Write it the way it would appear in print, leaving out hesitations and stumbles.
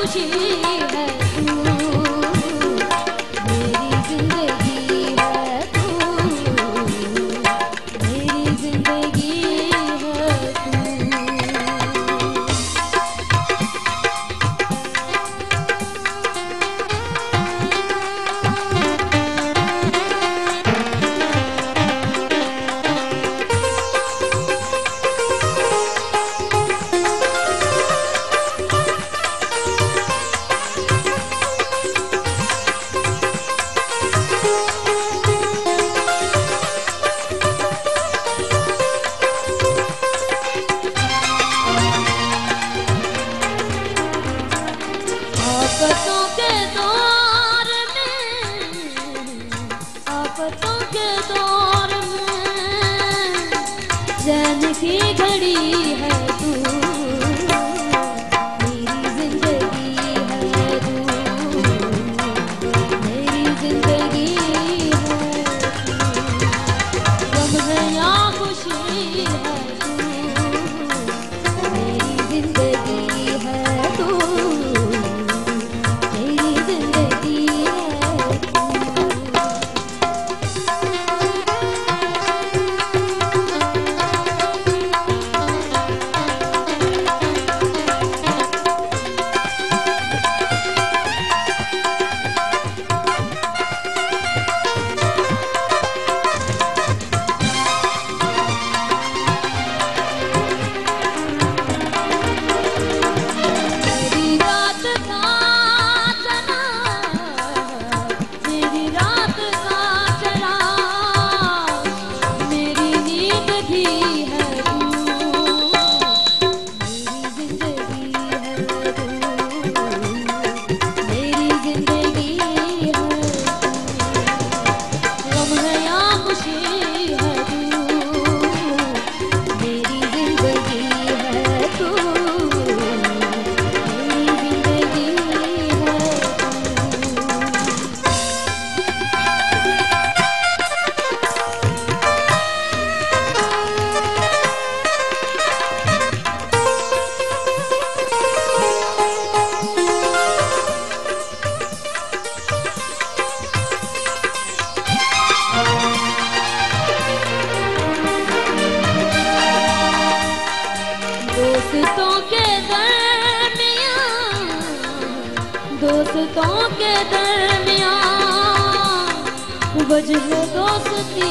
खुशी है तू, मेरी जिंदगी है तू, मेरी जिंदगी है तू। आफतों के दौर में, आफतों के दौर में चैन की घड़ी है तू, मेरी जिंदगी है तू, मेरी जिंदगी है तू। गम है या खुशी है तू, मेरी जिंदगी है तू, दोस्तों के दरमियां वजह दोस्ती